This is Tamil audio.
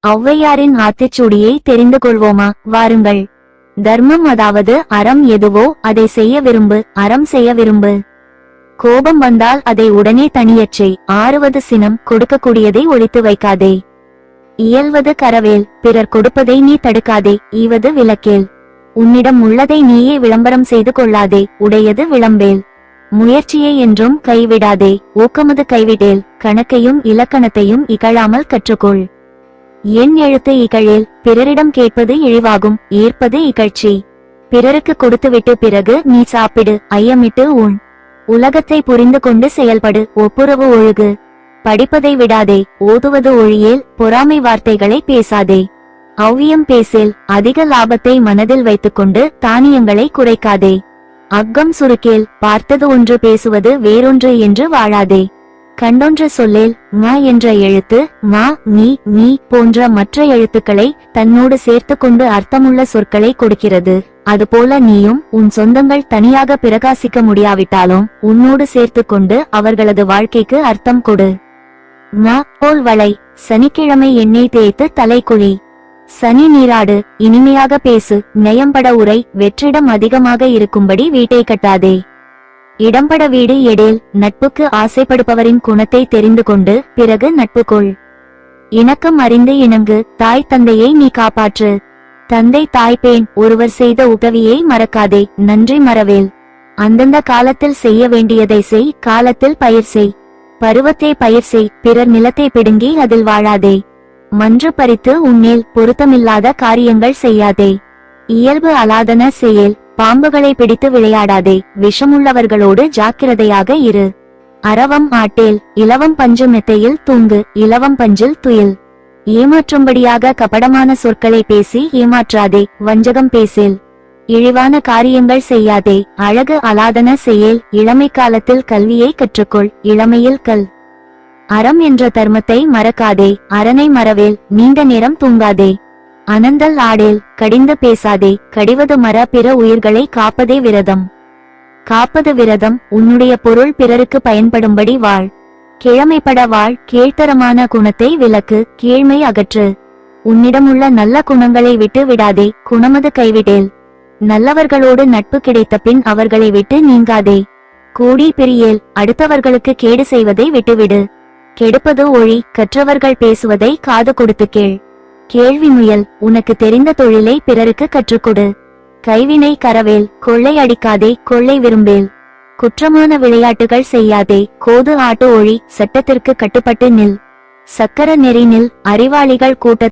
ஔவையாரின் ஆத்திச்சூடியை தெரிந்து கொள்வோமா? வாருங்கள். தர்மம், அதாவது அறம் எதுவோ அதை செய்ய விரும்பு, அறம் செய்ய விரும்பு. கோபம் வந்தால் அதை உடனே தணியச் செய். ஆறுவது சினம், கொடுக்கக்கூடியதை ஒளித்து வைக்காதே. இயல்வது கரவேல், பிறர் கொடுப்பதை நீ தடுக்காதே. ஈவது விளக்கேல், உன்னிடம் உள்ளதை நீயே விளம்பரம் செய்து கொள்ளாதே. உடையது விளம்பேல், முயற்சியை என்றும் கைவிடாதே. ஊக்கமது கைவிடேல், கணக்கையும் இலக்கணத்தையும் இகழாமல் கற்றுக்கொள். என் எழுத்து இகழேல், பிறரிடம் கேட்பது இழிவாகும், ஏற்பது இகழ்ச்சி. பிறருக்கு கொடுத்துவிட்டு பிறகு நீ சாப்பிடு, ஐயமிட்டு உண். உலகத்தை புரிந்து கொண்டு செயல்படு, ஒப்புரவு ஒழுகு. படிப்பதை விடாதே, ஓதுவது ஒழியேல். பொறாமை வார்த்தைகளை பேசாதே. ஔவியம் பேசேல், அதிக லாபத்தை மனதில் வைத்துக்கொண்டு தானியங்களை குறைக்காதே. அக்கம் சுருக்கேல், பார்த்தது ஒன்று பேசுவது வேறொன்று என்று வாழாதே. கண்டொன்று சொல்லேல், ங என்ற எழுத்து மா, நீ போன்ற மற்ற எழுத்துக்களை தன்னோடு சேர்த்து கொண்டு அர்த்தமுள்ள சொற்களை கொடுக்கிறது. அதுபோல நீயும் உன் சொந்தங்கள் தனியாக பிரகாசிக்க முடியாவிட்டாலும் உன்னோடு சேர்த்து கொண்டு அவர்களது வாழ்க்கைக்கு அர்த்தம் கொடு. ங போல் வளை, சனிக்கிழமை எண்ணெய் தேய்த்து தலைக்குழி. சனி நீராடு, இனிமையாக பேசு, நயம்பட உரை. வெற்றிடம் அதிகமாக இருக்கும்படி வீட்டை கட்டாதே. இடம்பட வீடு எடேல், நட்புக்கு ஆசைப்படுபவரின் குணத்தை தெரிந்து கொண்டு பிறகு நட்பு கொள். இணக்கம் அறிந்து இணங்கு, தாய் தந்தையை நீ காப்பாற்று. தந்தை தாய்பேன், ஒருவர் செய்த உதவியை மறக்காதே. நன்றி மறவேல், அந்தந்த காலத்தில் செய்ய வேண்டியதை செய். காலத்தில் பயிர் செய், பருவத்தே பயிர் செய். பிறர் நிலத்தை பிடுங்கி அதில் வாழாதே. மன்று பறித்து உன்னேல், பொருத்தமில்லாத காரியங்கள் செய்யாதே. இயல்பு அலாதன செயல், பாம்புகளை பிடித்து விளையாடாதே. விஷமுள்ளவர்களோடு ஜாக்கிரதையாக இரு. அரவம் ஆட்டேல், இலவம் பஞ்சு மெத்தையில் தூங்கு, இலவம் பஞ்சில் துயில். ஏமாற்றும்படியாக கபடமான சொற்களை பேசி ஏமாற்றாதே. வஞ்சகம் பேசேல், இழிவான காரியங்கள் செய்யாதே. அழகு அலாதன செயல், இளமை காலத்தில் கல்வியை கற்றுக்கொள். இளமையில் கல். அறம் என்ற தர்மத்தை மறக்காதே. அரணை மறவேல், நீண்ட நேரம் தூங்காதே. அனந்தல் ஆடேல், கடிந்து பேசாதே. கடிவது மற, பிற உயிர்களை காப்பதே விரதம். காப்பது விரதம், உன்னுடைய பொருள் பிறருக்கு பயன்படும்படி வாழ். கிழமைப்பட வாழ், கீழ்த்தரமான குணத்தை விலக்கு, கீழ்மை அகற்று. உன்னிடமுள்ள நல்ல குணங்களை விட்டு விடாதே. குணமது கைவிடேல், நல்லவர்களோடு நட்பு கிடைத்த பின் அவர்களை விட்டு நீங்காதே. கூடி பிரியேல், அடுத்தவர்களுக்கு கேடு செய்வதை விட்டுவிடு. கெடுப்பது ஒழி, கற்றவர்கள் பேசுவதை காது கொடுத்து கேள். கேள்வி முயல், உனக்கு தெரிந்த தொழிலை பிறருக்கு கற்றுக்கொடு. கைவினை கரவேல், கொள்ளை அடிக்காதே. கொள்ளை விரும்பேல், குற்றமான விளையாட்டுகள் செய்யாதே. கோது ஆட்டு ஒழி, சட்டத்திற்கு கட்டுப்பட்டு நில். சக்கர நெறி நில், அறிவாளிகள் கூட்டத்தில்